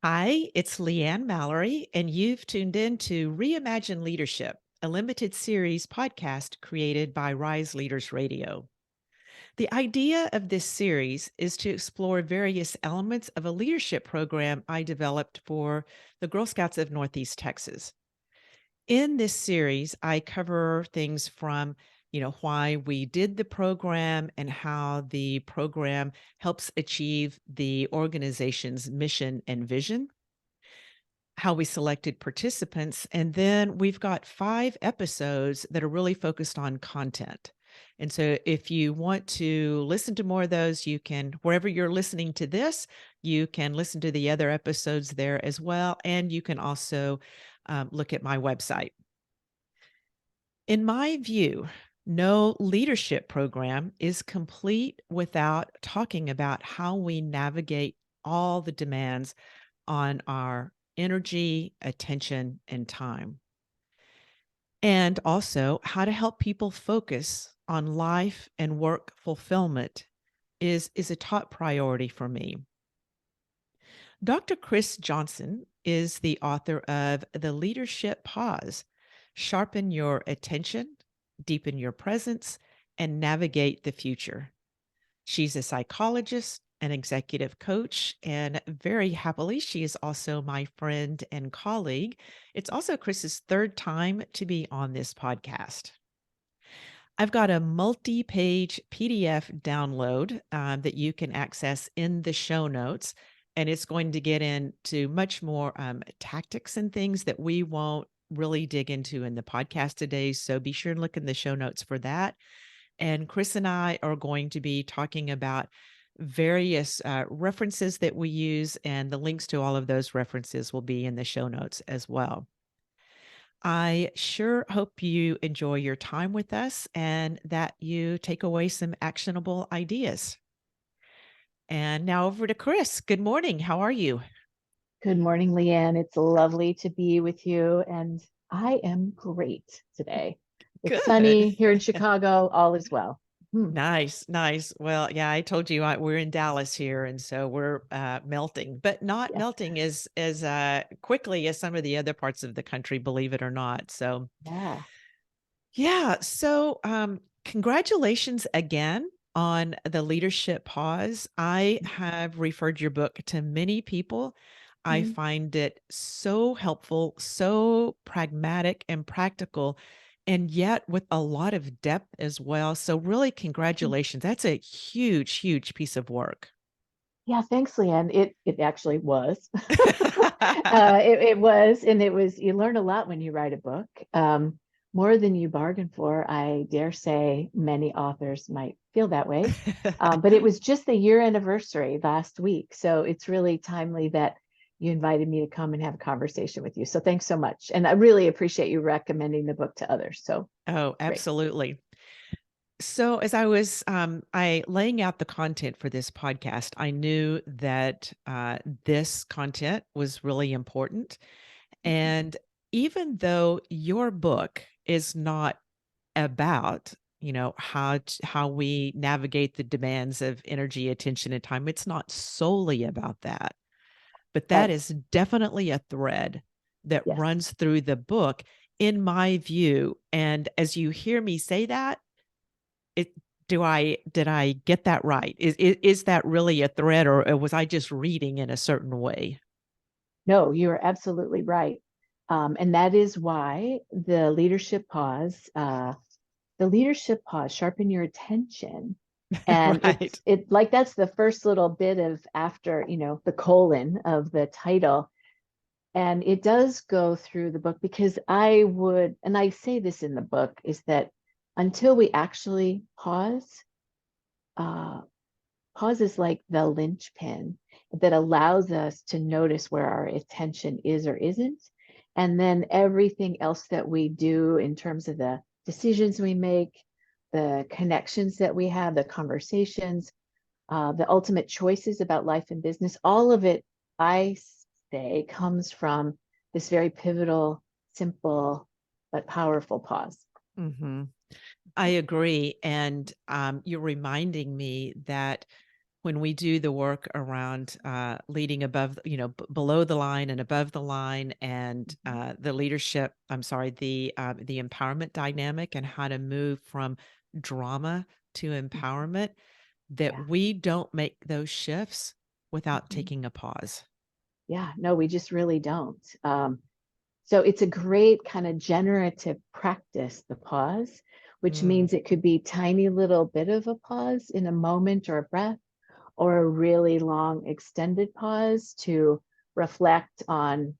Hi, it's Leanne Mallory, and you've tuned in to Reimagine Leadership, a limited series podcast created by Rise Leaders Radio. The idea of this series is to explore various elements of a leadership program I developed for the Girl Scouts of Northeast Texas. In this series, I cover things from why we did the program and how the program helps achieve the organization's mission and vision, how we selected participants, and then we've got 5 episodes that are really focused on content. And so if you want to listen to more of those, you can wherever you're listening to this, you can listen to the other episodes there as well, and you can also, look at my website. In my view, no leadership program is complete without talking about how we navigate all the demands on our energy, attention, and time. And also, how to help people focus on life and work fulfillment is a top priority for me. Dr. Chris Johnson is the author of The Leadership Pause: Sharpen Your Attention, Deepen Your Presence, and Navigate the Future. She's a psychologist, an executive coach, and very happily, she is also my friend and colleague. It's also Chris's third time to be on this podcast. I've got a multi page PDF download that you can access in the show notes, and it's going to get into much more tactics and things that we won't really dig into in the podcast today. So be sure and look in the show notes for that. And Chris and I are going to be talking about various references that we use, and the links to all of those references will be in the show notes as well. I sure hope you enjoy your time with us and that you take away some actionable ideas. And now over to Chris. Good morning. How are you? Good morning, Leanne. It's lovely to be with you, and I am great today. It's Good. sunny here in Chicago. All is well. Hmm. Nice, nice. Well, yeah, I told you we're in Dallas here, and so we're melting, but not Yes. melting as quickly as some of the other parts of the country, believe it or not. So, Yeah. yeah. So, congratulations again on the leadership pause. I have referred your book to many people. I Mhm. find it so helpful, so pragmatic and practical, and yet with a lot of depth as well. So, really, congratulations. That's a huge, huge piece of work. Yeah. Thanks, Leanne. It actually was. It was, and it was. You learn a lot when you write a book. More than you bargain for. I dare say many authors might feel that way. But it was just the year anniversary last week, so it's really timely that you invited me to come and have a conversation with you. So thanks so much, and I really appreciate you recommending the book to others. So Oh, great. absolutely. So as I was I laying out the content for this podcast, I knew that this content was really important. Mhm. And even though your book is not about, how we navigate the demands of energy, attention, and time, it's not solely about that. But that Right. is definitely a thread that Yes. runs through the book, in my view. And as you hear me say that, it did I get that right? Is that really a thread, or was I just reading in a certain way? No, you are absolutely right. And that is why the leadership pause, sharpen your attention. And Right. it like that's the first little bit of after, the colon of the title. And it does go through the book because and I say this in the book, is that until we actually pause, uh, pause is like the linchpin that allows us to notice where our attention is or isn't. And then everything else that we do in terms of the decisions we make, the connections that we have, the conversations, the ultimate choices about life and business, all of it, I say, comes from this very pivotal, simple, but powerful pause. Mhm. I agree, and, you're reminding me that when we do the work around leading above, below the line and above the line, and Mhm. the leadership, I'm sorry, the empowerment dynamic, and how to move from drama to Mhm. empowerment, that Yeah. we don't make those shifts without Mhm. taking a pause. Yeah. No, we just really don't. So it's a great kind of generative practice, the pause, which Mm, means it could be tiny little bit of a pause in a moment or a breath, or a really long extended pause to reflect on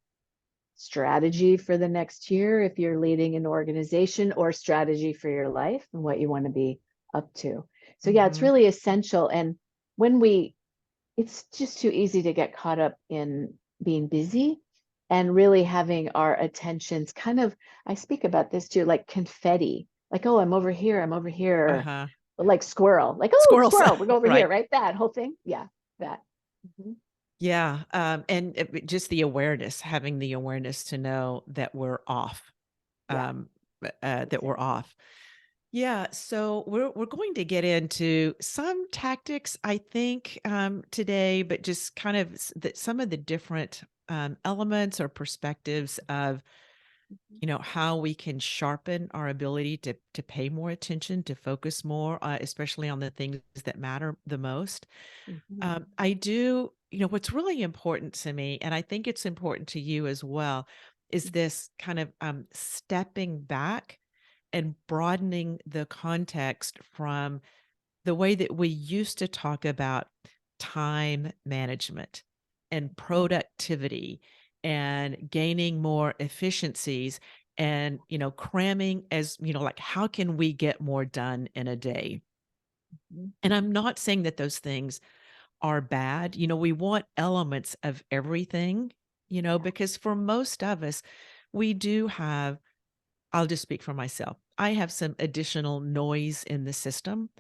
strategy for the next year if you're leading an organization, or strategy for your life and what you want to be up to. So yeah, it's mhm, really essential. And when we it's just too easy to get caught up in being busy and really having our attentions kind of, I speak about this too, like confetti, like, oh, I'm over here, uh-huh. like squirrel, like, oh, Squirrels, squirrel, we're over right. here, right? That whole thing. Yeah, that. Mhm. Yeah, and just the awareness, having the awareness to know that we're off, Yeah, um, that we're exactly. off. Yeah, so we're going to get into some tactics, I think, today, but just kind of some of the different elements or perspectives of, Mhm. how we can sharpen our ability to pay more attention, to focus more, especially on the things that matter the most. Mhm. I do, what's really important to me, and I think it's important to you as well, is this kind of stepping back and broadening the context from the way that we used to talk about time management and Mhm. productivity and gaining more efficiencies, and cramming, as like, how can we get more done in a day? Mhm. And I'm not saying that those things are bad. We want elements of everything, Yeah. because for most of us, we do have, I'll just speak for myself. I have some additional noise in the system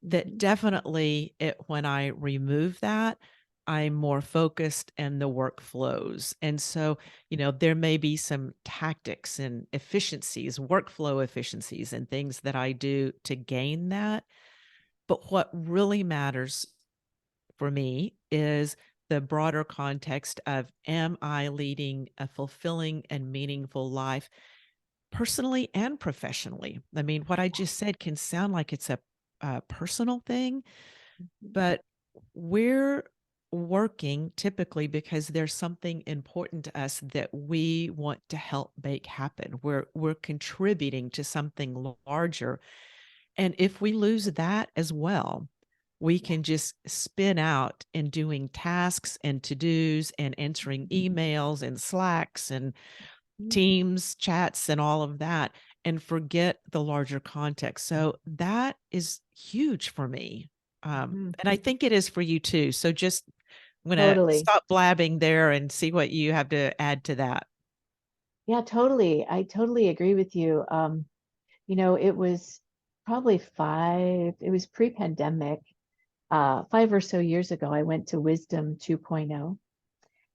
that Mhm. definitely, when I remove that, I'm more focused and the work flows. And so, there may be some tactics and efficiencies, workflow efficiencies, and things that I do to gain that. But what really matters for me is the broader context of, am I leading a fulfilling and meaningful life personally and professionally? I mean, what I just said can sound like it's a personal thing, Mhm. but we're working typically because there's something important to us that we want to help make happen. We're contributing to something larger, and if we lose that as well, we Yeah. can just spin out in doing tasks and to-dos and answering emails and Slacks and Mhm. Teams chats and all of that, and forget the larger context. So that is huge for me. Mhm. And I think it is for you too. So just, I'm gonna Totally. stop blabbing there and see what you have to add to that. Yeah, totally. I totally agree with you. It was probably it was pre-pandemic, 5 or so years ago, I went to Wisdom 2.0.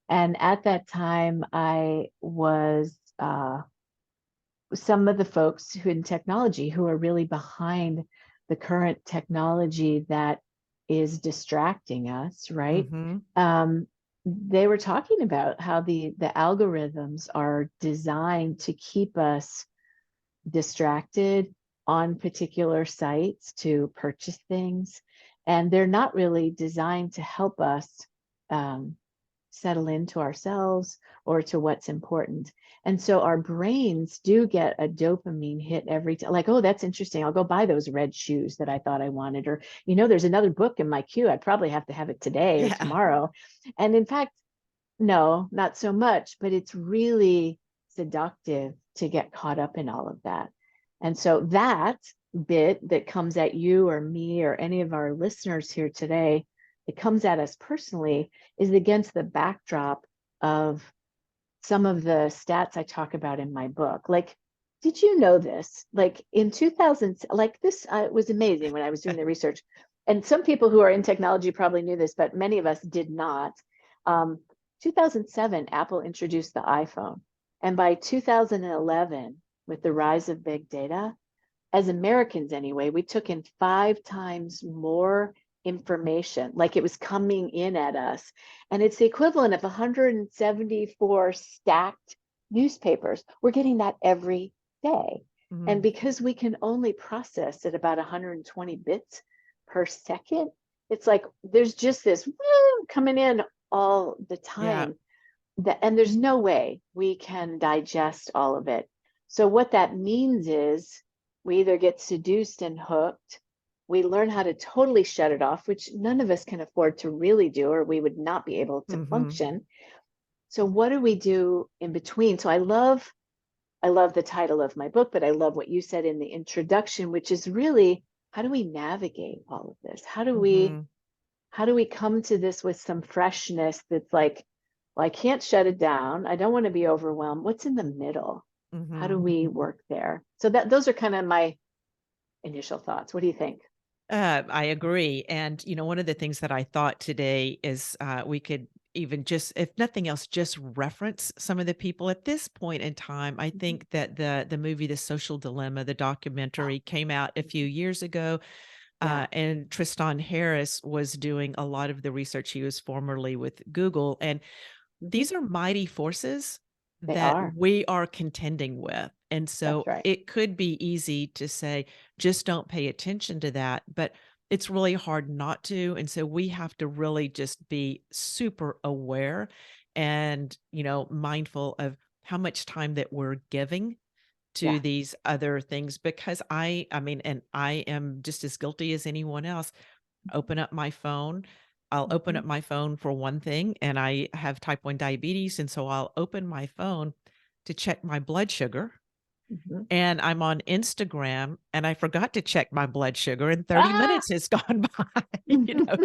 And at that time, I was some of the folks who in technology who are really behind the current technology that is distracting us, right? Mhm. They were talking about how the algorithms are designed to keep us distracted on particular sites to purchase things, and they're not really designed to help us um, settle into ourselves or to what's important. And so our brains do get a dopamine hit every time, like, oh, that's interesting, I'll go buy those red shoes that I thought I wanted, or there's another book in my queue, I probably have to have it today or Yeah. tomorrow. And in fact, no, not so much, but it's really seductive to get caught up in all of that. And so that bit that comes at you or me or any of our listeners here today, it comes at us personally, is against the backdrop of some of the stats I talk about in my book. Like, did you know this? Like in 2000, like this was amazing when I was doing the research. And some people who are in technology probably knew this, but many of us did not. Um, 2007, Apple introduced the iPhone. And by 2011, with the rise of big data, as Americans anyway, we took in 5 times more information, like it was coming in at us. And it's the equivalent of 174 stacked newspapers. We're getting that every day. And Mhm. because we can only process at about 120 bits per second, it's like there's just this coming in all the Yeah. time that, and there's no way we can digest all of it. So what that means is we either get seduced and hooked, we learn how to totally shut it off, which none of us can afford to really do, or we would not be able to Mhm. function. So what do we do in between? So I love the title of my book, but I love what you said in the introduction, which is really, how do we navigate all of this? Mhm. How do we come to this with some freshness that's like, well, I can't shut it down. I don't want to be overwhelmed. What's in the middle? How do Mhm. we work there? So that those are kind of my initial thoughts. What do you think? I agree. And, one of the things that I thought today is we could even just, if nothing else, just reference some of the people at this point in time. I Mhm. think that the movie The Social Dilemma, the documentary, came out a few years ago. Yeah. And Tristan Harris was doing a lot of the research. He was formerly with Google. And Mhm. these are mighty forces They that are. we are contending with, and That's so right. it could be easy to say, "Just don't pay attention to that," but it's really hard not to, and so we have to really just be super aware and, mindful of how much time that we're giving to Yeah. these other things because I mean, and I am just as guilty as anyone else. Open up my phone. I'll open Mhm. up my phone for one thing, and I have type 1 diabetes, and so I'll open my phone to check my blood sugar, Mhm. and I'm on Instagram, and I forgot to check my blood sugar, and 30 Ah! minutes has gone by, you know?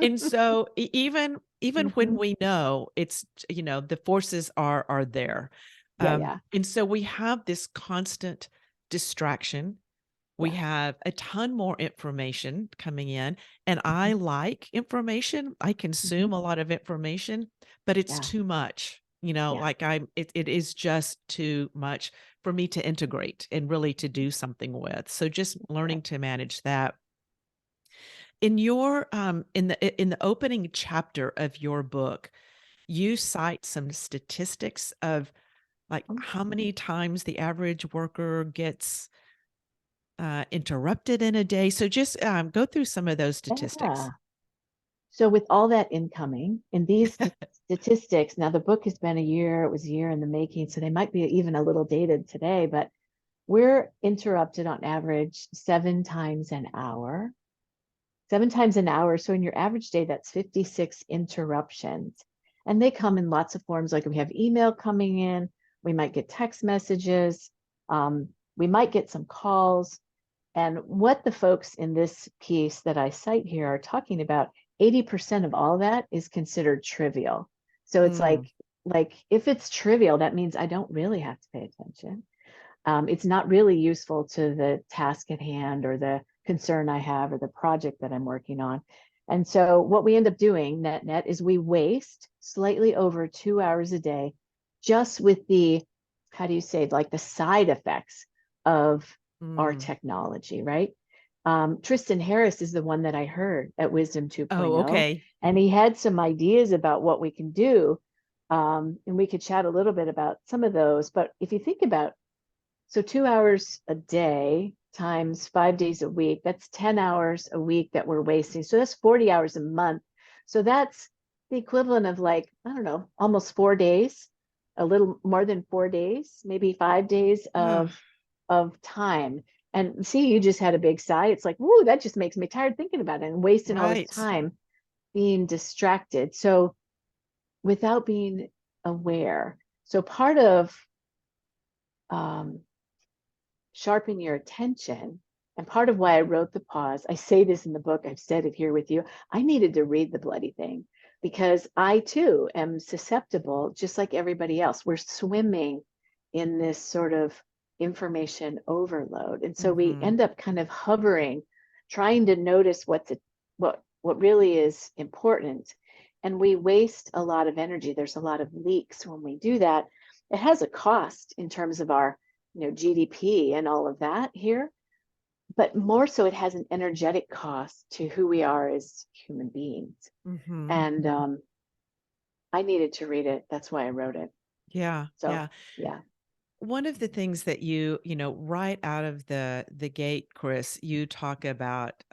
And so even when Mhm. we know it's the forces are there, Yeah, yeah, and so we have this constant distraction. We yeah. have a ton more information coming in, and I Mhm. like information. I Mhm. consume a lot of information, but it's Yeah, too much. yeah. Like it is just too much for me to integrate and really to Mhm. do something with. So just That's learning right. to manage that. In your in the opening chapter of your book, you cite some statistics of like Mhm. how many times the average worker gets interrupted in a day. So just, go through some of those statistics. Yeah. So with all that incoming in these statistics, now the book has been a year, it was a year in the making, so they might be even a little dated today, but we're interrupted on average 7 times an hour. 7 times an hour. So in your average day, that's 56 interruptions. And they come in lots of forms. Like we have email coming in, we might get text messages, we might get some calls. And what the folks in this piece that I cite here are talking about, 80% of all that is considered trivial. So it's Mm, like if it's trivial, that means I don't really have to pay attention. It's not really useful to the task at hand or the concern I have or the project that I'm working on. And so what we end up doing net is we waste slightly over 2 hours a day just with the, how do you say, like the side effects of our mm. technology, right? Tristan Harris is the one that I heard at Wisdom Oh, 2.0, okay. and he had some ideas about what we can do. And we could chat a little bit about some of those. But if you think about, so 2 hours a day times 5 days a week, that's 10 hours a week that we're wasting. So that's 40 hours a month. So that's the equivalent of like, I don't know, almost 4 days, a little more than 4 days, maybe 5 days Ugh, of time. And see, you just had a big sigh. It's like, whoo, that just makes me tired thinking about it and wasting all this right. time being distracted. So without being aware. So part of um, sharpen your attention. And part of why I wrote the pause, I say this in the book, I've said it here with you. I needed to read the bloody thing because I too am susceptible, just like everybody else. We're swimming in this sort of information overload. And so we Mhm, end up kind of hovering, trying to notice what really is important. And we waste a lot of energy. There's a lot of leaks when we do that. It has a cost in terms of our GDP and all of that here. but more so it has an energetic cost to who we are as human beings. Mhm. And I needed to read it. That's why I wrote it. Yeah, So yeah. yeah, One of the things that right out of the gate, Chris, you talk about,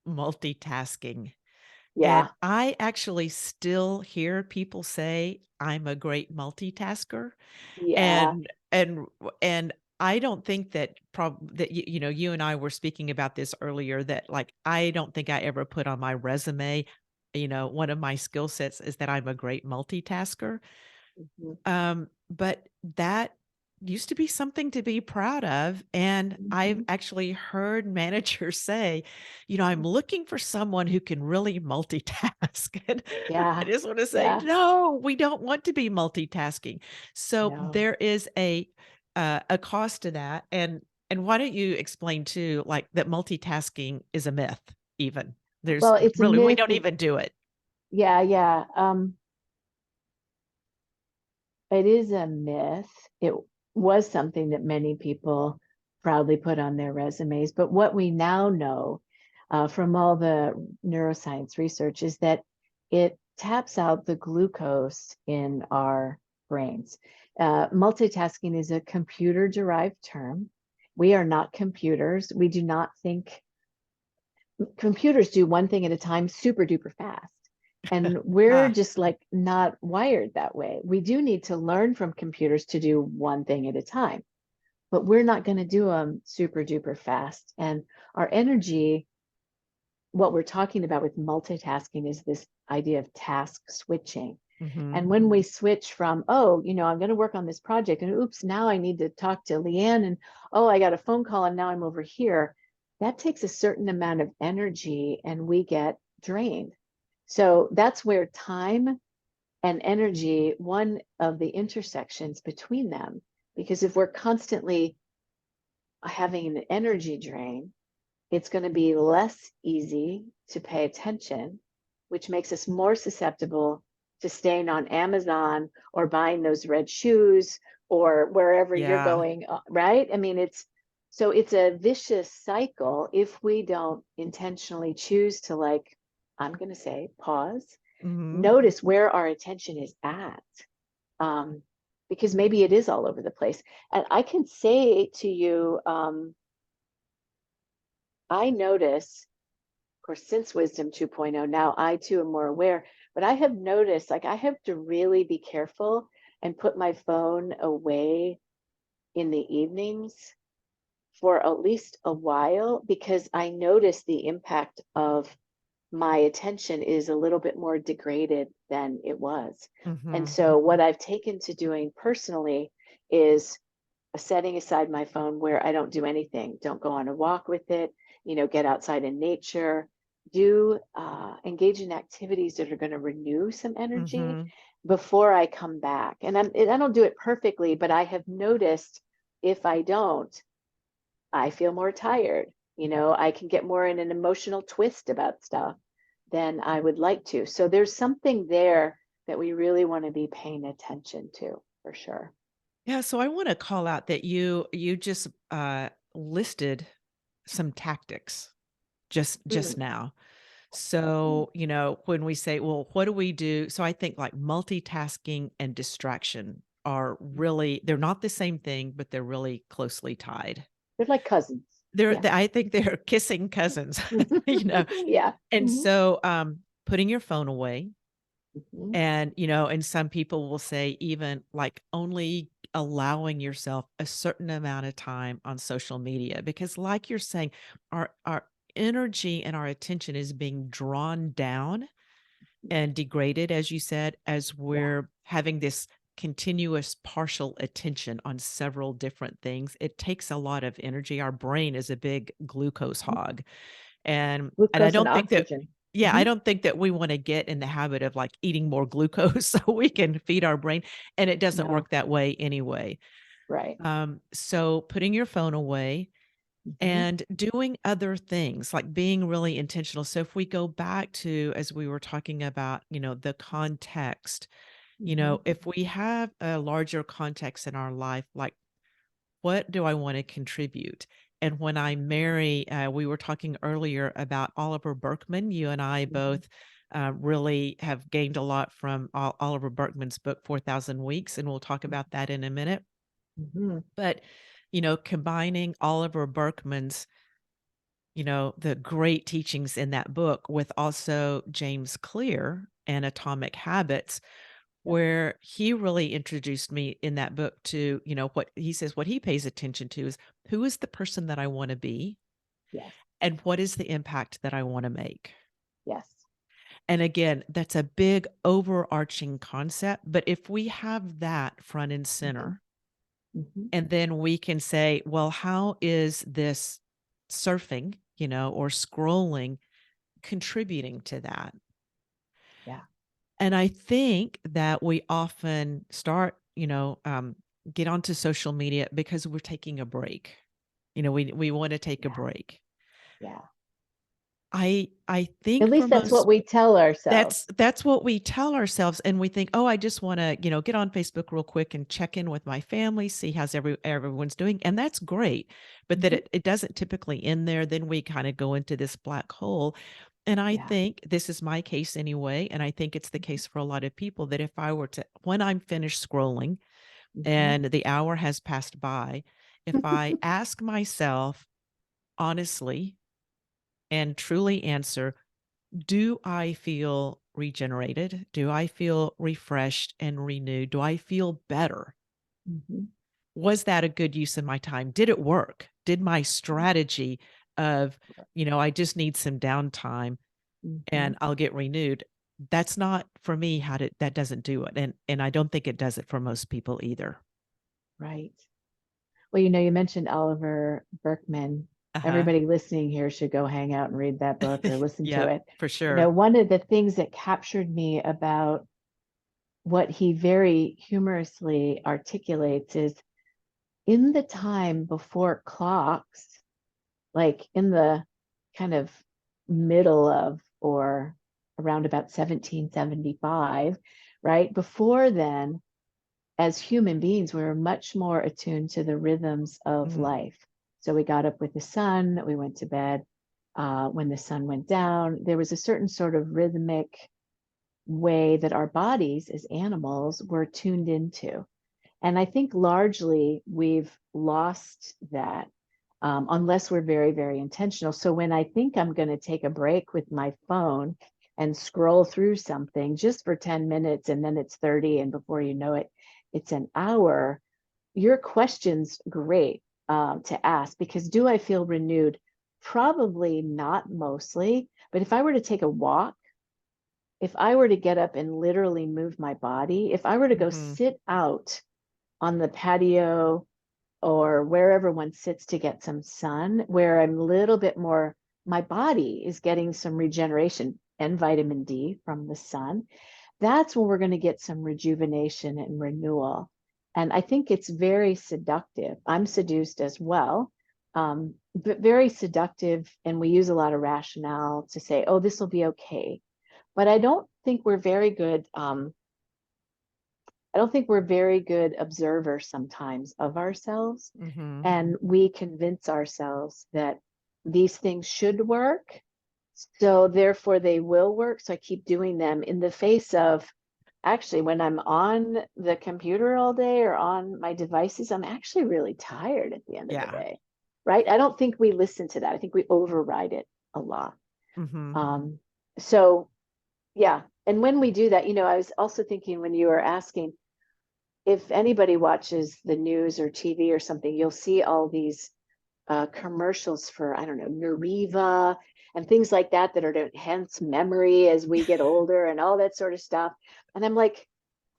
multitasking. And yeah, I actually still hear people say, "I'm a great multitasker." yeah. And I don't think that you and I were speaking about this earlier, that, like, I don't think I ever put on my resume, one of my skill sets is that I'm a great multitasker. Mhm, But that used to be something to be proud of, and I've mhm. actually heard managers say, "I'm looking for someone who can really multitask." And I Yeah, just wanna say, yeah. "No, we don't want to be multitasking." So, No. there is a cost to that, and why don't you explain too, like, that multitasking is a myth even? There's Well, it's a really we myth. don't even do it. Yeah, yeah. It is a myth. It was something that many people proudly put on their resumes. But what we now know from all the neuroscience research is that it taps out the glucose in our brains. Multitasking is a computer derived term. We are not computers. We do not think computers do one thing at a time super duper fast. And we're Ah, just like not wired that way. We do need to learn from computers to do one thing at a time, but we're not going to do them super duper fast. And our energy, what we're talking about with multitasking is this idea of task switching. mhm. And when we switch from, oh, I'm going to work on this project and oops, now I need to talk to Leanne and oh, I got a phone call and now I'm over here. That takes a certain amount of energy and we get drained. So that's where time and energy, one of the intersections between them, because if we're constantly having an energy drain, it's going to be less easy to pay attention, which makes us more susceptible to staying on Amazon or buying those red shoes or wherever you're Yeah. going, right? I mean, it's a vicious cycle if we don't intentionally choose to, like, I'm going to say, pause, Mhm. notice where our attention is at. Um, because maybe it is all over the place. And I can say to you, I notice, of course, since Wisdom 2.0, now I too am more aware, but I have noticed like I have to really be careful and put my phone away in the evenings for at least a while because I notice the impact of my attention is a little bit more degraded than it was. And Mhm. so, what I've taken to doing personally is setting aside my phone where I don't do anything. Don't go on a walk with it, get outside in nature, do engage in activities that are going to renew some energy Mhm. before I come back. And I don't do it perfectly, but I have noticed if I don't, I feel more tired. I can get more in an emotional twist about stuff than I would like to. So there's something there that we really want to be paying attention to for sure. Yeah, so I wanna call out that you just, listed some tactics just Mm, now. mm, So, when we say, "Well, what do we do?" So I think, like, multitasking and distraction are mhm. really they're not the same thing, but they're really closely tied. They're like cousins. Yeah. I think they're kissing cousins, you know? Yeah. And Mhm, so, putting your phone away. mhm, And some people will say even, like, only allowing yourself a certain amount of time on social media because like you're saying, our energy and our attention is being drawn down and degraded, as you said, as yeah. we're having this continuous partial attention on several different things. It takes a lot of energy. Our brain is a big glucose Mhm. hog. And I Glucose and don't think that oxygen. yeah, I Mhm. don't think that we wanna get in the habit of, like, eating more glucose so we can feed our brain, and it doesn't No, work that way anyway. right. So putting your phone away Mhm, and doing other things, like being really intentional. So if we go back to, as we were talking about, the context, mhm, if we have a larger context in our life, like, what do I wanna contribute? And when I marry, we were talking earlier about Oliver Berkman. You and I Mhm, both really have gained a lot from Oliver Berkman's book, 4,000 Weeks, and we'll talk about that in a minute. mhm. But, combining Oliver Berkman's, the great teachings in that book with also James Clear and Atomic Habits, Yep. where he really introduced me in that book to, what he says, what he pays attention to is who is the person that I want to be Yes. and what is the impact that I want to make. Yes. And again, that's a big overarching concept. But if we have that front and Mhm, center, mhm. and then we can say, well, how is this surfing, or scrolling contributing to that? Yeah. And I think that we often start, get onto social media because we're taking a break. We want to take a Yeah. break. Yeah. I At think for least that's what most we tell ourselves. that's what we tell ourselves, and we think, "Oh, I just wanna, get on Facebook real quick and check in with my family, see how's everyone's doing," and that's great, but that Mhm. it doesn't typically end there, then we kinda go into this black hole, and I Yeah. think this is my case anyway, and I think it's the Mhm, case for a lot of people that if I were to when I'm finished scrolling mhm. and the hour has passed by, if I ask myself honestly and truly answer, do I feel regenerated? Do I feel refreshed and renewed? Do I feel better? Mhm. Was that a good use of my time? Did it work? Did my strategy of, I just need some downtime and Mhm. I'll get renewed? That's not for me that doesn't do it. And I don't think it does it for most people either. Right. Well, you mentioned Oliver Berkman. Uh-huh. Everybody listening here should go hang out and read that book or listen to Yep, it. for sure. One of the things that captured me about what he very humorously articulates is in the time before clocks, like in the kind of middle of or around about 1775, right? Before then, as human beings, we were much more attuned to the rhythms of Mm, life. So we got up with the sun, we went to bed when the sun went down. There was a certain sort of rhythmic way that our bodies as animals were tuned into. And I think largely we've lost that unless we're very, very intentional. So when I think I'm going to take a break with my phone and scroll through something just for 10 minutes and then it's 30, and before you know it, it's an hour, your question's great to ask because do I feel renewed? Probably not mostly, but if I were to take a walk, if I were to get up and literally move my body, if I were to go mhm. sit out on the patio or wherever one sits to get some sun, where I'm a little bit more, my body is getting some regeneration and vitamin D from the sun. That's when we're going to get some rejuvenation and renewal. And I think it's very seductive. I'm seduced as well, but very seductive. And we use a lot of rationale to say, oh, this will be okay. But I don't think we're very good. I don't think we're very good observers sometimes of ourselves. Mhm. And we convince ourselves that these things should work. So therefore they will work. So I keep doing them in the face of actually when I'm on the computer all day or on my devices, I'm actually really tired at the end of the Yeah. day. Right. I don't think we listen to that. I think we override it a lot. Mhm. Um, so yeah. And when we do that, I was also thinking when you were asking, if anybody watches the news or TV or something, you'll see all these commercials for, I don't know, Nariva and things like that are to enhance memory as we get older and all that sort of stuff. And I'm like,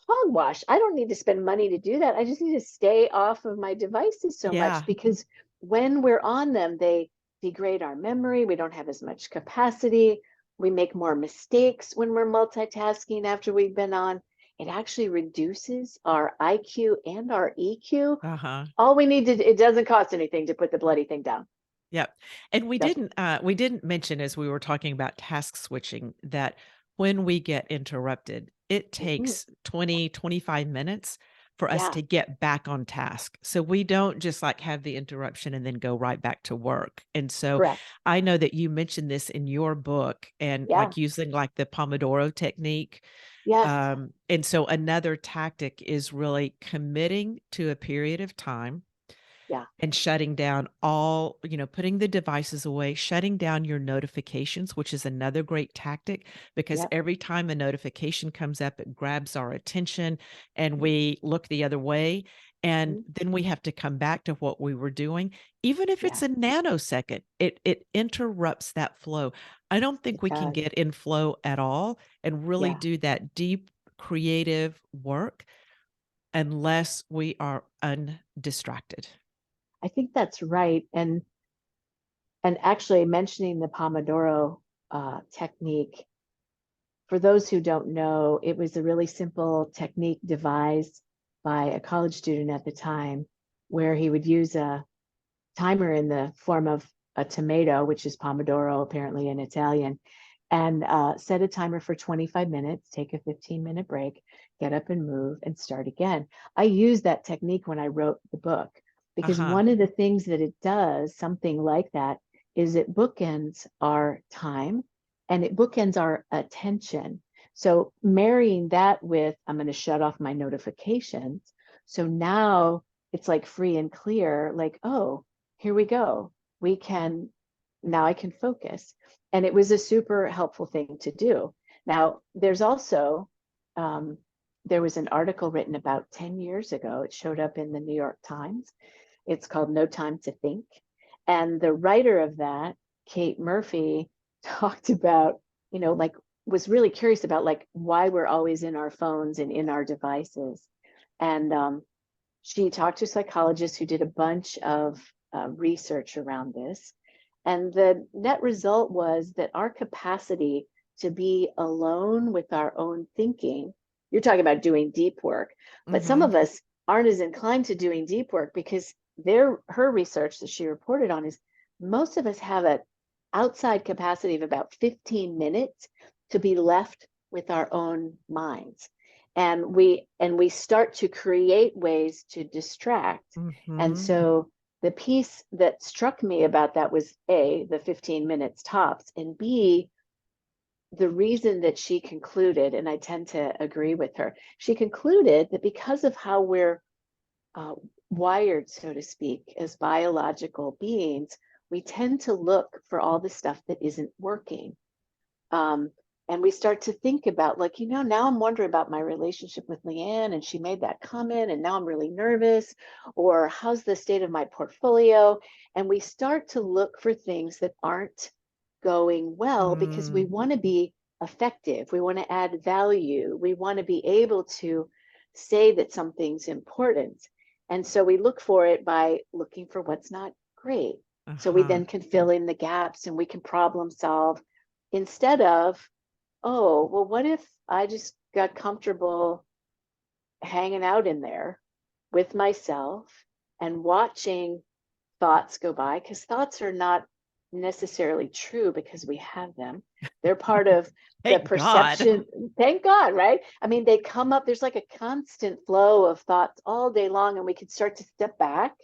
hogwash. I don't need to spend money to do that. I just need to stay off of my devices so much Yeah. because when we're on them, they degrade our memory. We don't have as much capacity. We make more mistakes when we're multitasking after we've been on. It actually reduces our IQ and our EQ. Uh-huh. All we need to, it doesn't cost anything to put the bloody thing down. Yep. And That's we didn't mention as we were talking about task switching that when we get interrupted, it mhm, takes 20, 25 minutes for us Yeah. to get back on task. So we don't just like have the interruption and then go right back to work. And so Correct. I know that you mentioned this in your book and Yeah. like using like the Pomodoro technique. Yes. And so another tactic is really committing to a period of time Yeah. and shutting down all, putting the devices away, shutting down your notifications, which is another great tactic because Yep. every time a notification comes up, it grabs our attention and Mhm. we look the other way. And Mhm. then we have to come back to what we were doing. Even if it's Yeah, a nanosecond, it interrupts that flow. I don't think it we can does. get in flow at all and really Yeah, do that deep creative work unless we are undistracted. I think that's right. And actually mentioning the Pomodoro technique, for those who don't know, it was a really simple technique devised by a college student at the time where he would use a timer in the form of a tomato, which is Pomodoro apparently in Italian, and set a timer for 25 minutes, take a 15-minute break, get up and move, and start again. I used that technique when I wrote the book because Uh-huh. one of the things that it does, something like that, is it bookends our time and it bookends our attention. So marrying that with, I'm going to shut off my notifications. So now it's like free and clear, like, oh, here we go. We can, now I can focus. And it was a super helpful thing to do. Now, there's also, um, there was an article written about 10 years ago. It showed up in the New York Times. It's called No Time to Think. And the writer of that, Kate Murphy, talked about, like, was really curious about like why we're always in our phones and in our devices. And she talked to psychologists who did a bunch of research around this. And the net result was that our capacity to be alone with our own thinking, you're talking about doing deep work, but some Mhm. of us aren't as inclined to doing deep work because her research that she reported on is most of us have an outside capacity of about 15 minutes to be left with our own minds, and we start to create ways to distract. And Mhm. so the piece that struck me about that was A, the 15 minutes tops, and B, the reason that she concluded, and I tend to agree with her, she concluded that because of how we're uh, wired, so to speak, as biological beings, we tend to look for all the stuff that isn't working. um, and we start to think about, like, now I'm wondering about my relationship with Leanne, and she made that comment, and now I'm really nervous. Or how's the state of my portfolio? And we start to look for things that aren't going well because we Mm. want to be effective. We want to add value. We want to be able to say that something's important. And so we look for it by looking for what's not great. So we Uh-huh. then can fill in the gaps and we can problem solve instead of, oh, well, what if I just got comfortable hanging out in there with myself and watching thoughts go by? Because thoughts are not necessarily true because we have them. They're part of the Thank God. perception. Thank God, right? I mean, they come up, there's like a constant flow of thoughts all day long, and we can start to step back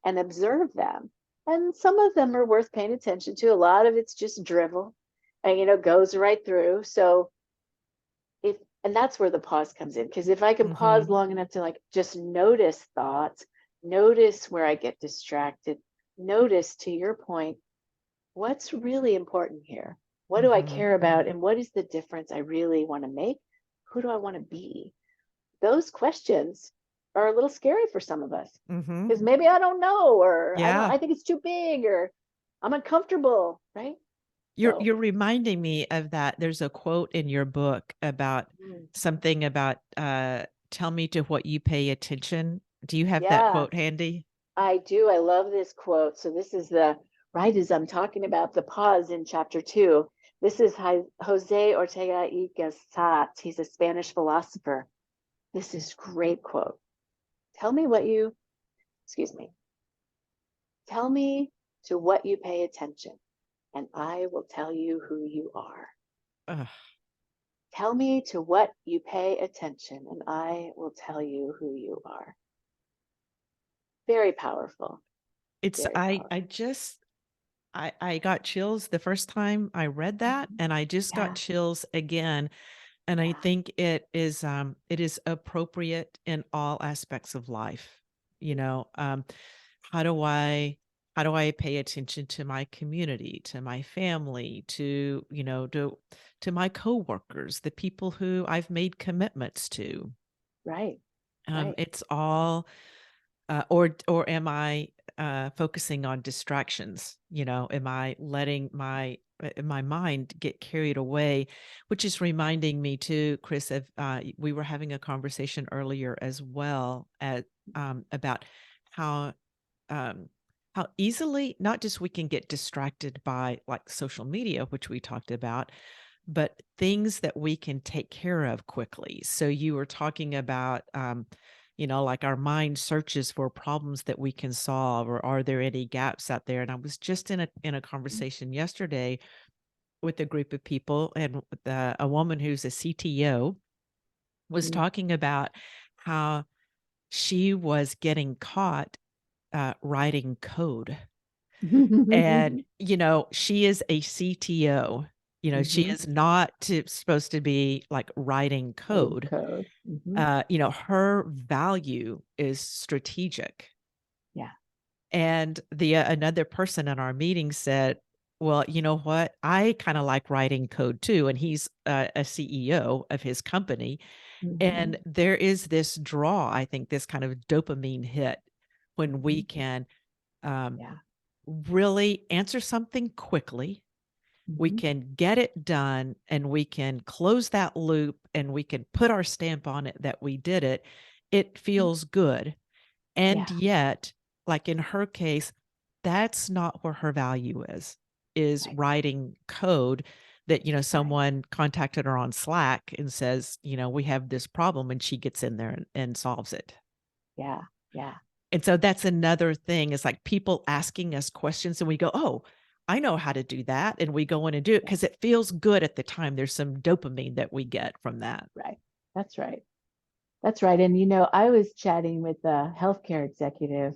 and observe them. And some of them are worth paying attention to. A lot of it's just drivel and, goes right through. So if, and that's where the pause comes in, because if I can pause Mhm. long enough to like just notice thoughts, notice where I get distracted, notice, to your point, what's really important here, what do I Mhm. care about, and what is the difference I really want to make, who do I want to be? Those questions are a little scary for some of us Mhm. because maybe I don't know, or Yeah. I think it's too big, or I'm uncomfortable, right? So You're reminding me of that. There's a quote in your book about mm, something about, tell me to what you pay attention. Do you have that yeah, quote handy? I do. I love this quote. So this is the, right as I'm talking about the pause in chapter 2. This is Jose Ortega y Gasset. He's a Spanish philosopher. This is great quote. Tell me what you, excuse me, tell me to what you pay attention, and I will tell you who you are. Ugh. Tell me to what you pay attention, and I will tell you who you are. Very powerful. It's Very I powerful. just I got chills the first time I read that, Mhm. and I just got Yeah, chills again, and I yeah, think it is appropriate in all aspects of life. You know, how do I how do I pay attention to my community, to my family, to, to my coworkers, the people who I've made commitments to? right, right. It's all or am I focusing on distractions? Am I letting my mind get carried away? Which is reminding me too, Chris, of we were having a conversation earlier as well about how um, how easily not just we can get distracted by like social media, which we talked about, but things that we can take care of quickly. So you were talking about, like our mind searches for problems that we can solve, or are there any gaps out there? And I was just in a conversation yesterday with a group of people, and with, a woman who's a CTO was Mhm. talking about how she was getting caught writing code. And, she is a CTO. She Mhm. is not supposed to be like writing Code, code. code. Mhm. Her value is strategic. Yeah. And the another person in our meeting said, "Well, you know what? I kind of like writing code too." And he's a CEO of his company. And Mhm. there is this draw, I think, this kind of dopamine hit when we Mhm. can um, Yeah. really answer something quickly. We Mhm. can get it done, and we can close that loop, and we can put our stamp on it that we did it. It Mhm. feels good. And Yeah. yet, like in her case, that's not where her value is Right. writing code that, Right. someone contacted her on Slack and says, we have this problem, and she gets in there and solves it. Yeah. Yeah. And so that's another thing is like people asking us questions and we go, "Oh, I know how to do that." And we go in and do it Yeah. because it feels good at the time. There's some dopamine that we get from that. Right. That's right. That's right. And I was chatting with a healthcare executive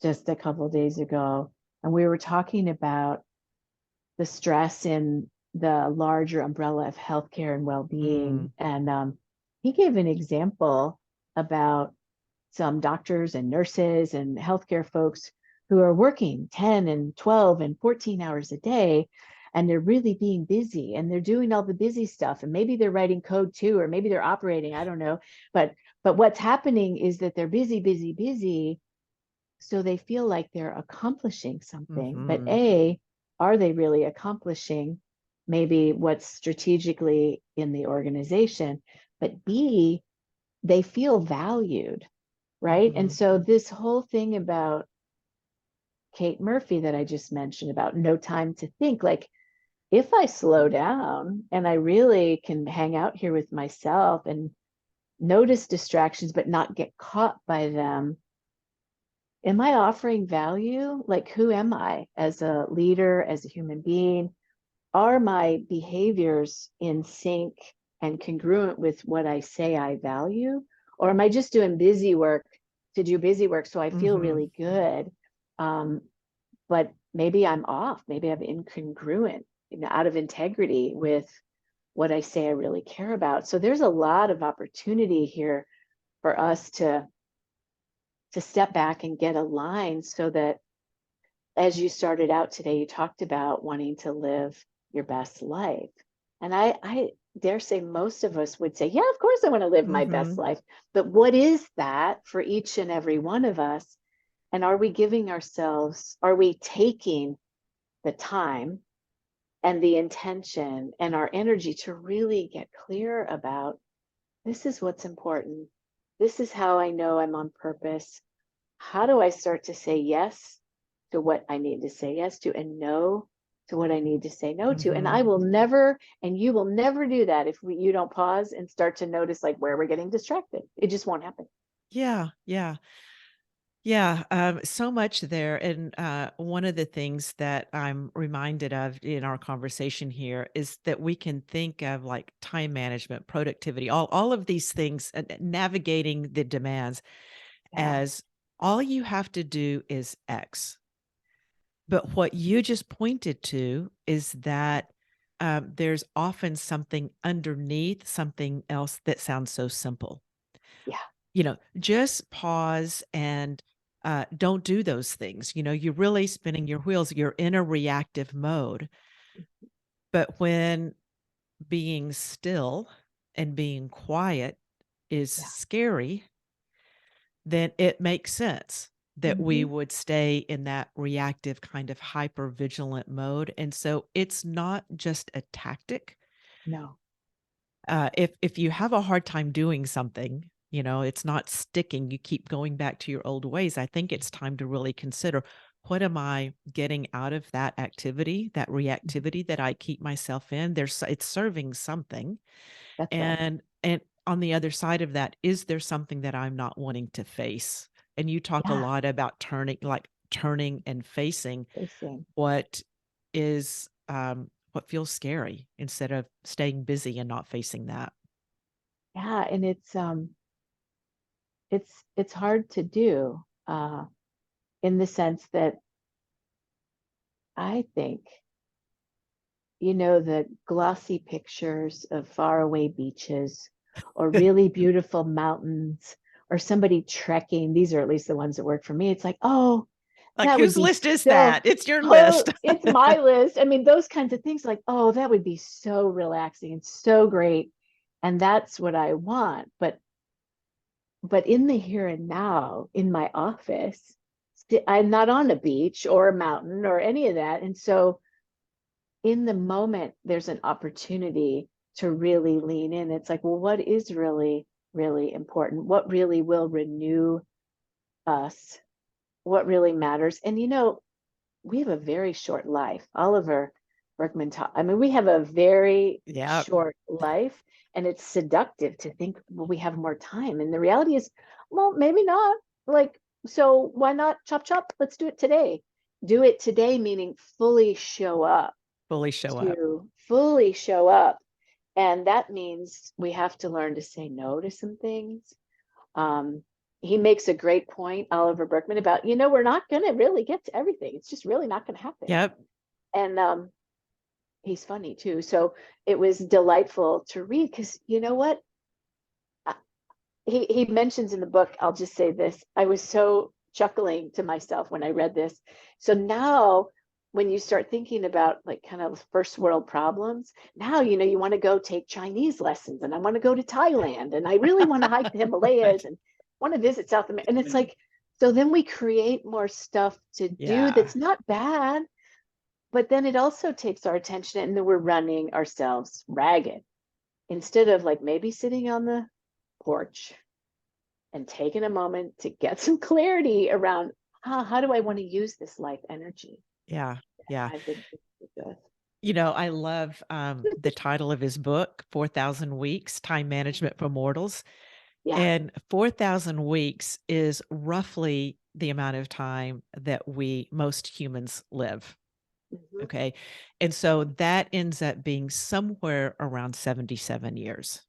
just a couple of days ago, and we were talking about the stress in the larger umbrella of healthcare and well-being. Mm, And he gave an example about some doctors and nurses and healthcare folks who are working 10 and 12 and 14 hours a day, and they're really being busy and they're doing all the busy stuff, and maybe they're writing code too, or maybe they're operating, I don't know. But what's happening is that they're busy, busy, busy, so they feel like they're accomplishing something. But mhm, A, are they really accomplishing maybe what's strategically in the organization? But B, they feel valued, right? And mhm, so this whole thing about Kate Murphy that I just mentioned about no time to think, like if I slow down and I really can hang out here with myself and notice distractions but not get caught by them, am I offering value? Like, who am I as a leader, as a human being? Are my behaviors in sync and congruent with what I say I value? Or am I just doing busy work to do busy work so I feel mhm. really good? Um, but maybe I'm off. Maybe I'm incongruent, out of integrity with what I say I really care about. So there's a lot of opportunity here for us to step back and get aligned so that, as you started out today, you talked about wanting to live your best life. And I dare say most of us would say, yeah, of course I want to live my best Mhm. life. But what is that for each and every one of us? And are we giving ourselves, are we taking the time and the intention and our energy to really get clear about this is what's important? This is how I know I'm on purpose. How do I start to say yes to what I need to say yes to, and no to what I need to say no to? And I Mhm. will never, and you will never do that if you don't pause and start to notice like where we're getting distracted. It just won't happen. Yeah, yeah. Yeah, so much there. And one of the things that I'm reminded of in our conversation here is that we can think of like time management, productivity, all of these things, navigating the demands Yeah. as all you have to do is X. But what you just pointed to is that there's often something underneath something else that sounds so simple. Yeah. Just pause and don't do those things. You're really spinning your wheels. You're in a reactive mode. But when being still and being quiet is Yeah. scary, then it makes sense that we Hmm. would stay in that reactive kind of hyper vigilant mode. And so it's not just a tactic. No. If you have a hard time doing something, it's not sticking, you keep going back to your old ways, I think it's time to really consider, what am I getting out of that activity, that Mhm. reactivity that I keep myself in? It's serving something. That's right. And on the other side of that, is there something that I'm not wanting to face? And you talk a Yeah. lot about turning and facing Facing. what is what feels scary instead of staying busy and not facing that. Yeah. And it's hard to do in the sense that I think, the glossy pictures of faraway beaches or really beautiful mountains or somebody trekking, these are at least the ones that work for me. It's like, oh, Like, that would whose be list is so, that? It's your oh, list. it's my list. I mean, those kinds of things like, oh, that would be so relaxing and so great. And that's what I want. But in the here and now, in my office, I'm not on a beach or a mountain or any of that. And so in the moment, there's an opportunity to really lean in. It's like, well, what is really, really important? What really will renew us? What really matters? And we have a very short life. Oliver Berkman taught, I mean, we have a very Yeah, short life, and it's seductive to think, well, we have more time. And the reality is, well, maybe not. Like, so why not chop chop? Let's do it today. Do it today, meaning fully show up, fully show up. to fully show up. And that means we have to learn to say no to some things. Um, he makes a great point, Oliver Berkman, about, we're not going to really get to everything. It's just really not going to happen. Yep. And he's funny too. So it was delightful to read because you know what? He mentions in the book, I'll just say this, I was so chuckling to myself when I read this. So now when you start thinking about like kind of first world problems, now you want to go take Chinese lessons, and I want to go to Thailand, and I really want to hike the Himalayas, Right. and want to visit South America. And it's like, so then we create more stuff to do Yeah. that's not bad, but then it also takes our attention, and then we're running ourselves ragged instead of like maybe sitting on the porch and taking a moment to get some clarity around, how do I want to use this life energy Yeah. Yeah. I've been with. I love the title of his book, 4,000 Weeks Time Management for Mortals. Yeah. And 4,000 weeks is roughly the amount of time that most humans live. Mhm. Okay. And so that ends up being somewhere around 77 years.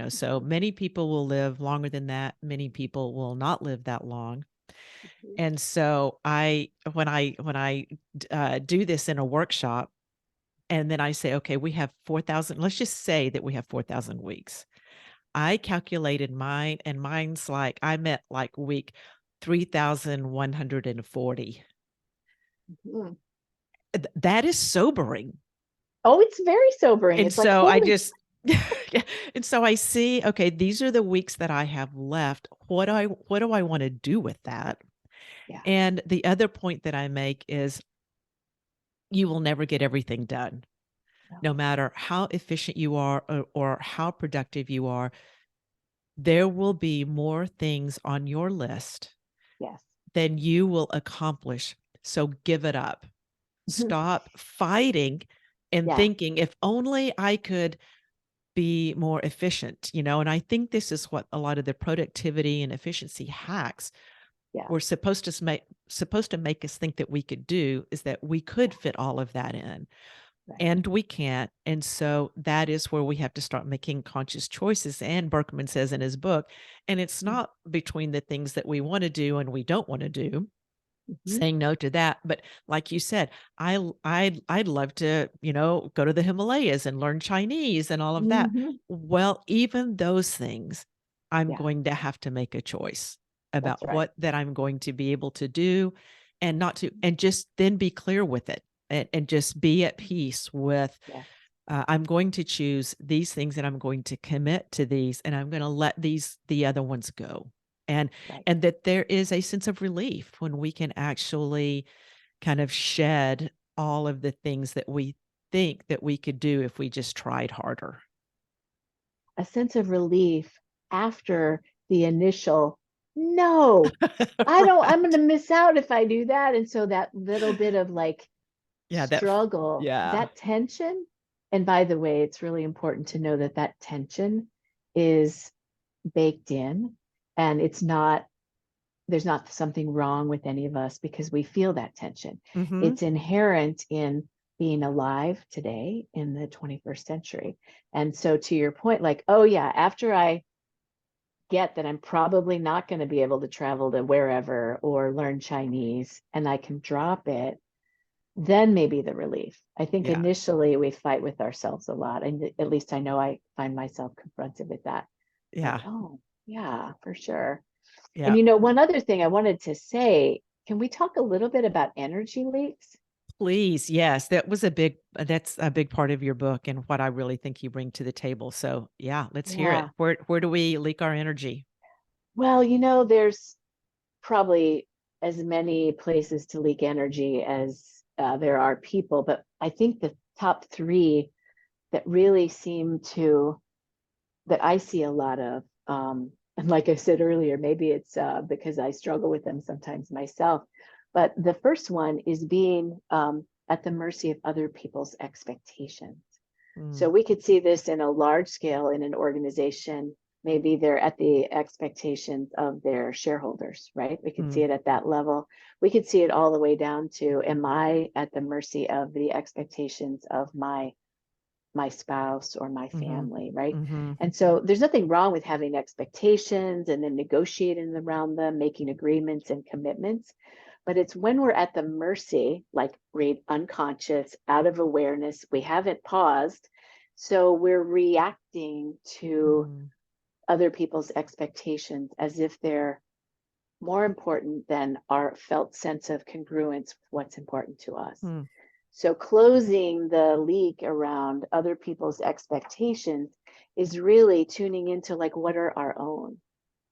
So Mhm. many people will live longer than that. Many people will not live that long. Mhm. And so when I do this in a workshop, and then I say, okay, we have 4,000, let's just say that we have 4,000 weeks. I calculated mine, and mine's like, I'm at like week 3,140. Mhm. That is sobering. Oh, it's very sobering. And It's like, so I holy, just yeah, and so I see, okay, these are the weeks that I have left. What do I wanna do with that? yeah, And the other point that I make is you will never get everything done. no, No matter how efficient you are or how productive you are, there will be more things on your list yes. than you will accomplish. So give it up. Stop fighting and Yeah. thinking, if only I could be more efficient. And I think this is what a lot of the productivity and efficiency hacks Yeah. were supposed to make us think that we could do is that we could fit all of that in, Right. and we can't. And so that is where we have to start making conscious choices. And Berkman says in his book, and it's not between the things that we want to do and we don't want to do, Mm-hmm. saying no to that. But like you said, I'd love to, go to the Himalayas and learn Chinese and all of that. Hmm. Well, even those things, I'm Yeah, going to have to make a choice that's about right. what that I'm going to be able to do and not to, and just then be clear with it, and just be at peace with, Yeah, I'm going to choose these things and I'm going to commit to these and I'm going to let the other ones go. And right. and that there is a sense of relief when we can actually kind of shed all of the things that we think that we could do if we just tried harder. A sense of relief after the initial, no, I don't, I'm going Right. to miss out if I do that. And so that little bit of like Yeah, struggle, yeah. that tension. And by the way, it's really important to know that that tension is baked in, and it's not, there's not something wrong with any of us because we feel that tension. Mhm. It's inherent in being alive today in the 21st century. And so, to your point, like, oh, yeah, after I get that I'm probably not going to be able to travel to wherever or learn Chinese and I can drop it, then maybe the relief. I think Yeah. initially we fight with ourselves a lot. And at least I know I find myself confronted with that. Like, Yeah. oh, yeah, for sure. And Yeah. one other thing I wanted to say, can we talk a little bit about energy leaks? Please, yes, that's a big part of your book and what I really think you bring to the table. So, yeah, let's hear it. Yeah. Where do we leak our energy? Well, there's probably as many places to leak energy as there are people, but I think the top three that really seem to, that I see a lot of, and like I said earlier, maybe it's because I struggle with them sometimes myself, but the first one is being at the mercy of other people's expectations. So Mm, we could see this in a large scale in an organization. Maybe they're at the expectations of their shareholders, right? We could see mm, it at that level. We could see it all the way down to, am I at the mercy of the expectations of my spouse or my mhm, family, right? mhm, And so there's nothing wrong with having expectations and then negotiating around them, making agreements and commitments. But it's when we're at the mercy, like read unconscious, out of awareness, we haven't paused. So we're reacting to mm, other people's expectations as if they're more important than our felt sense of congruence with what's important to us. mm, So closing the leak around other people's expectations is really tuning into like what are our own?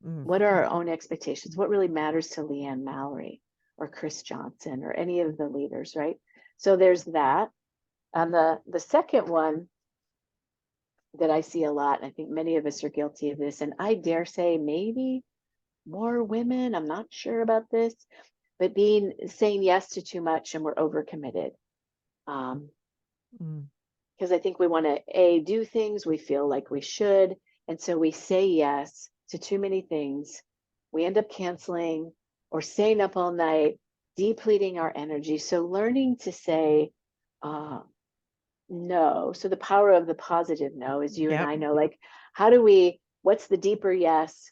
mm, What are our own expectations? What really matters to Leanne Mallory or Chris Johnson or any of the leaders, right? So there's that. And the second one that I see a lot, and I think many of us are guilty of this, and I dare say maybe more women, I'm not sure about this, but saying yes to too much and we're overcommitted. Um, mm, because I think we want to a do things we feel like we should, and so we say yes to too many things. We end up canceling or staying up all night, depleting our energy. So learning to say uh, no. So the power of the positive no is you and yep, I know, like, how do we? What's the deeper yes,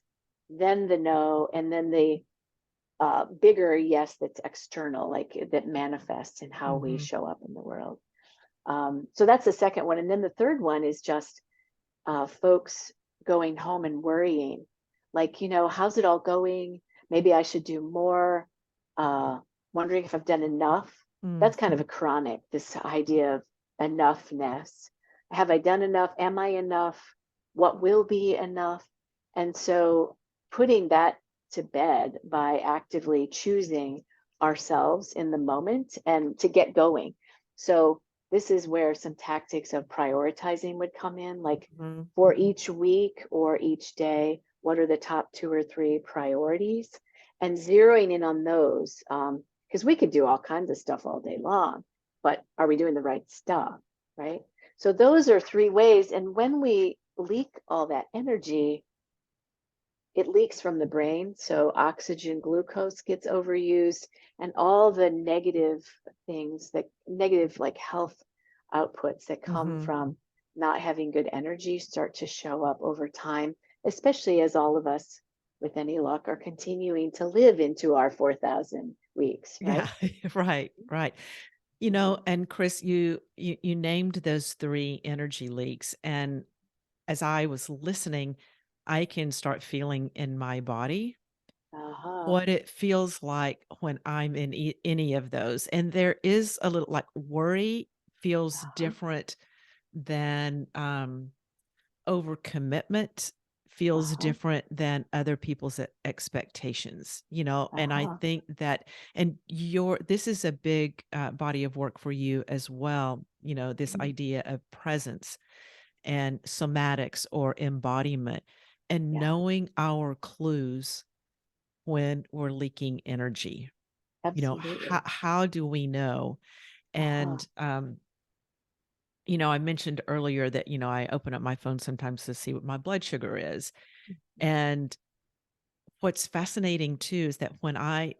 then the no, and then the bigger yes that's external, like that manifests in how we mhm, show up in the world. So that's the second one. And then the third one is just folks going home and worrying, like, how's it all going? Maybe I should do more. Uh, Wondering if I've done enough. mm, That's kind of a chronic, this idea of enoughness. Have I done enough? Am I enough? What will be enough? And so putting that to bed by actively choosing ourselves in the moment and to get going. So this is where some tactics of prioritizing would come in, like mhm, for each week or each day, what are the top two or three priorities, and zeroing in on those. Because we could do all kinds of stuff all day long, but are we doing the right stuff, right? So those are three ways. And when we leak all that energy, it leaks from the brain. So oxygen, glucose gets overused, and all the negative things, that negative like health outputs that come Mhm. from not having good energy start to show up over time, especially as all of us, with any luck, are continuing to live into our 4,000 weeks, Yeah, right? right, right. Mhm. And Chris, you named those 3 energy leaks, and as I was listening, I can start feeling in my body Uh-huh. what it feels like when I'm in any of those, and there is a little like, worry feels Uh-huh. different than, overcommitment feels Uh-huh. different than other people's expectations, and I Uh-huh. think that and your this is a big, body of work for you as well, this Mhm. idea of presence and somatics or embodiment and Yeah, knowing our clues when we're leaking energy. How absolutely. do we know? Uh-huh. And I mentioned earlier that, I open up my phone sometimes to see what my blood sugar is. Mhm. And what's fascinating too is that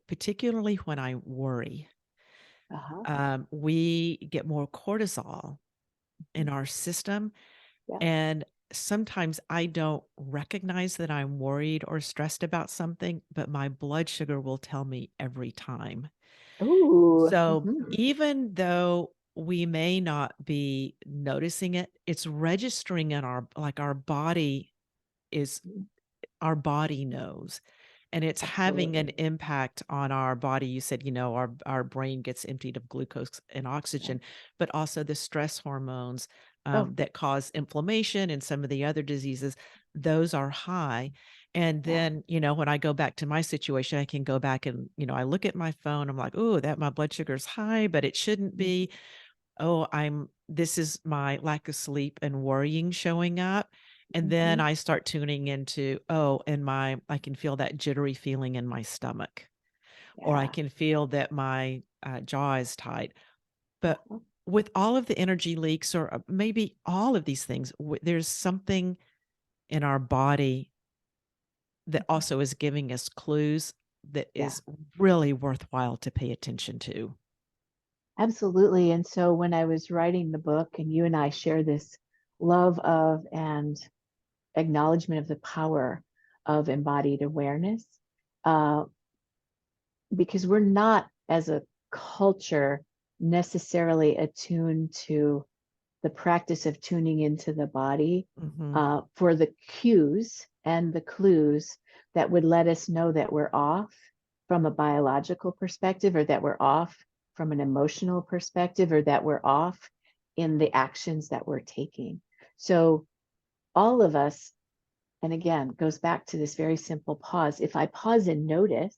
particularly when I worry, Uh-huh. we get more cortisol in Mhm. our system. Yeah. And sometimes I don't recognize that I'm worried or stressed about something, but my blood sugar will tell me every time. Ooh. So Mhm. even though we may not be noticing it, it's registering in our body is Mhm. our body knows, and it's having an Absolutely. impact on our body. You said, our brain gets emptied of glucose and Right. oxygen, but also the stress hormones, Oh, that cause inflammation and some of the other diseases, those are high. And yeah. then, when I go back to my situation, I can go back and, I look at my phone, I'm like, "Oh, that my blood sugar is high, but it shouldn't Mhm. be." Oh, this is my lack of sleep and worrying showing up. And then Mhm. I start tuning into, oh, and I can feel that jittery feeling in my stomach, or I Yeah. can feel that my jaw is tight. But Uh-huh. with all of the energy leaks, or maybe all of these things, there's something in our body that Mhm. also is giving us clues that Yeah. is really worthwhile to pay attention to. Absolutely. And so when I was writing the book, and you and I share this love of and acknowledgement of the power of embodied awareness, uh, because we're not, as a culture, necessarily attuned to the practice of tuning into the body, Hmm. for the cues and the clues that would let us know that we're off from a biological perspective, or that we're off from an emotional perspective, or that we're off in the actions that we're taking. So, all of us, and again, goes back to this very simple pause. If I pause and notice,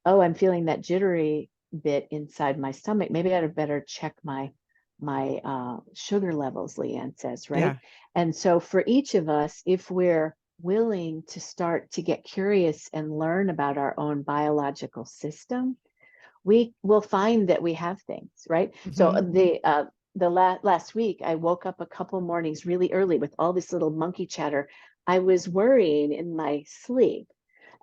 oh, I'm feeling that jittery bit inside my stomach. Maybe I'd better check my sugar levels, Leanne says, right? Yeah. And so for each of us, if we're willing to start to get curious and learn about our own biological system, we will find that we have things, right? So Hmm. last week, I woke up a couple mornings really early with all this little monkey chatter. I was worrying in my sleep,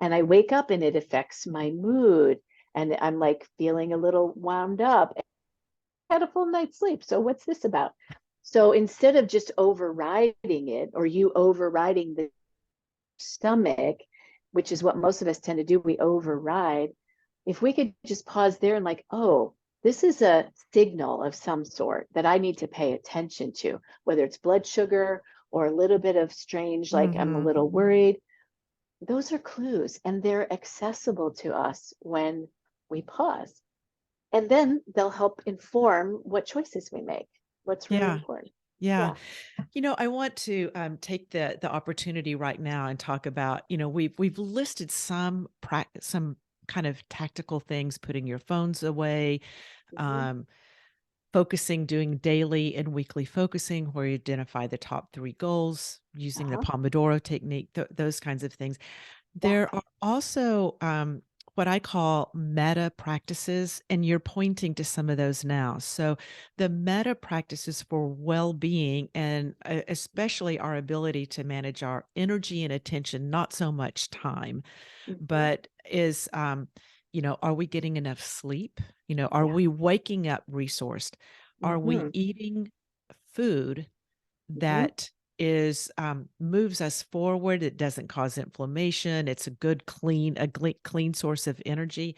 and I wake up and it affects my mood, and I'm like feeling a little wound up. I had a full night's sleep. So what's this about? So instead of just overriding it, or you overriding the stomach, which is what most of us tend to do, we override. If we could just pause there and like, oh, this is a signal of some sort that I need to pay attention to, whether it's blood sugar or a little bit of strange, like I'm a Hmm. little worried. Those are clues, and they're accessible to us when we pause. And then they'll help inform what choices we make, what's really Yeah. important. Yeah. Yeah. I want to take the opportunity right now and talk about, we've listed some kind of tactical things, putting your phones away, Mhm. um, focusing, doing daily and weekly focusing, where you identify the top 3 goals, using the Uh-huh. Pomodoro technique, those kinds of things. Yeah. There are also what I call meta practices, and you're pointing to some of those now. So, the meta practices for well being and especially our ability to manage our energy and attention, not so much time, Mhm. but is, are we getting enough sleep? Are Yeah. we waking up resourced? Are we Mhm. eating food Mhm. that is moves us forward? It doesn't cause inflammation. It's a good, clean source of energy.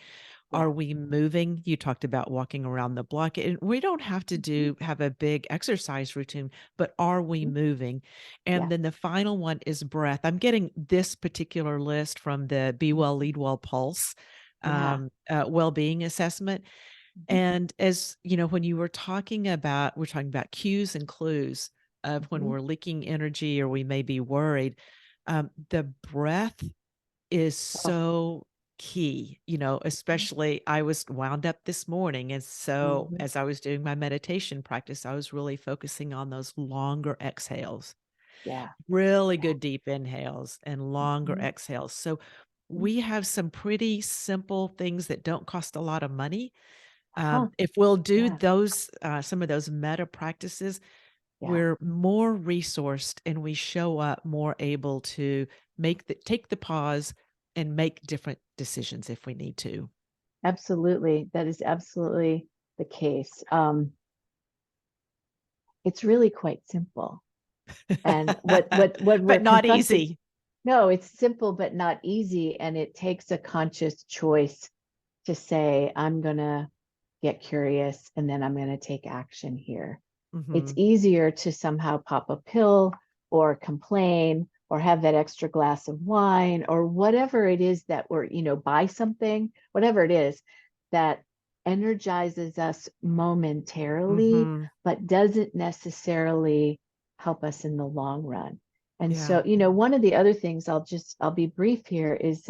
Are Yeah. we moving? You talked about walking around the block. And we don't have to Mhm. have a big exercise routine, but are we Mhm. moving? And Yeah. then the final one is breath. I'm getting this particular list from the Be Well, Mhm. Lead Well Pulse Yeah. well-being assessment. Mhm. And as you know, when you were talking about, we're talking about cues and clues of when Mhm. we're leaking energy or we may be worried. The breath is Oh. so key, Mhm. especially I was wound up this morning. And so Mhm. as I was doing my meditation practice, I was really focusing on those longer exhales, Yeah. really Yeah. good deep inhales and longer Mhm. exhales. So Mhm. we have some pretty simple things that don't cost a lot of money. Uh-huh. If we'll do Yeah. those, some of those meta practices, Yeah. we're more resourced and we show up more able to take the pause and make different decisions if we need to. Absolutely. That is absolutely the case. It's really quite simple. And what we're But not confronted. easy. No, it's simple but not easy, and it takes a conscious choice to say, I'm gonna get curious and then I'm gonna take action here. It's Mhm. easier to somehow pop a pill or complain or have that extra glass of wine or whatever it is that we're, buy something, whatever it is that energizes us momentarily, Mhm. but doesn't necessarily help us in the long run. And Yeah. so, one of the other things I'll be brief here is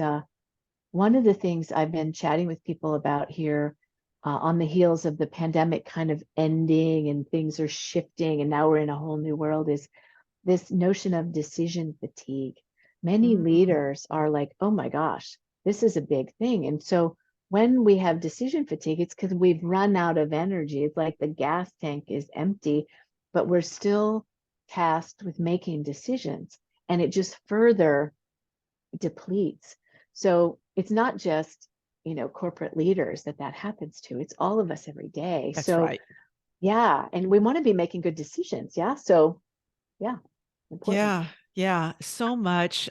one of the things I've been chatting with people about here on the heels of the pandemic kind of ending and things are shifting, and now we're in a whole new world is this notion of decision fatigue. Many Mm. leaders are like, oh my gosh, this is a big thing. And so when we have decision fatigue, it's because we've run out of energy. It's like the gas tank is empty, but we're still tasked with making decisions. And it just further depletes. So it's not just, corporate leaders that happens to. It's all of us every day. That's So right. yeah, and we want to be making good decisions. Yeah. So yeah, important. Yeah, yeah, so much.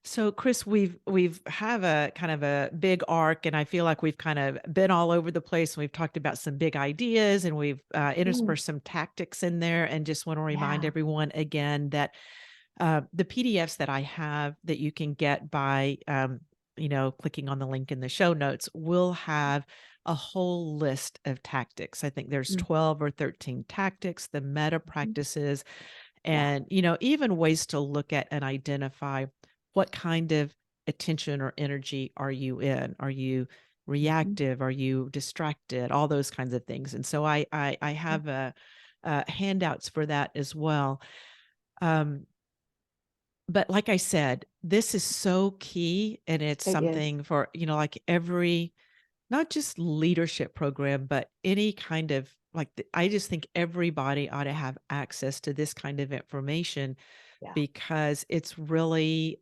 So Chris, we've have a kind of a big arc, and I feel like we've kind of been all over the place. We've talked about some big ideas, and we've Mhm. interspersed some tactics in there. And just want to remind Yeah. everyone again that the PDFs that I have that you can get by clicking on the link in the show notes will have a whole list of tactics. I think there's Mm. 12 or 13 tactics, the meta Mhm. practices, Yeah. and even ways to look at and identify what kind of attention or energy are you in. Are you Mhm. reactive? Are you distracted? All those kinds of things. And so I Mhm. have handouts for that as well. um but like I said, this is so key, and it's It is. something for like every, not just leadership program, but any kind of like, I just think everybody ought to have access to this kind of information, Yeah. because it's really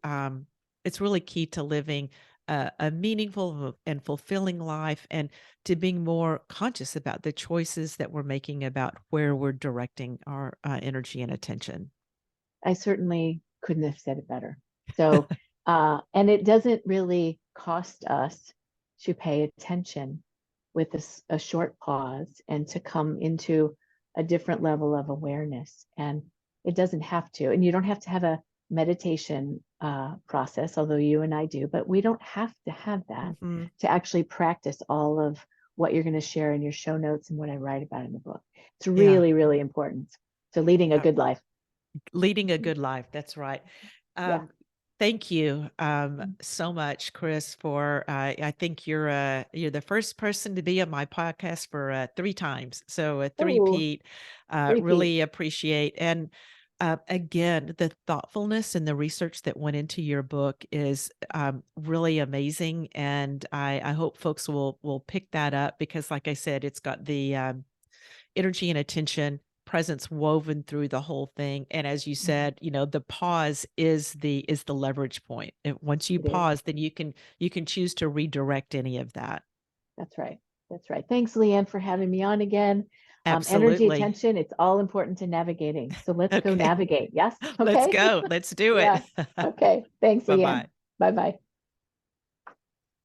key to living a meaningful and fulfilling life, and to being more conscious about the choices that we're making about where we're directing our energy and attention. I certainly couldn't have said it better. So, and it doesn't really cost us to pay attention with a short pause and to come into a different level of awareness. And it doesn't have to, and you don't have to have a meditation process, although you and I do, but we don't have to have that Hmm. to actually practice all of what you're going to share in your show notes and what I write about in the book. It's Yeah. really, really important to leading a Yeah. good life. Leading a good life, that's right. Yeah. Um, thank you, so much, Chris, for, I think you're the first person to be on my podcast for, 3 times, so a Oh, three-peat, repeat. really appreciate, and Again, the thoughtfulness and the research that went into your book is really amazing, and I hope folks will pick that up because, like I said, it's got the energy and attention, presence woven through the whole thing. And as you Mhm. said, the pause is the leverage point. And once you It is. pause, then you can choose to redirect any of that. That's right. That's right. Thanks, Leanne, for having me on again. Energy, Absolutely. attention, it's all important to navigating. So let's go Okay. navigate. Yes. Let's Okay. go. Let's do it. Yeah. Okay. Thanks, Bye Leanne. bye. Bye bye.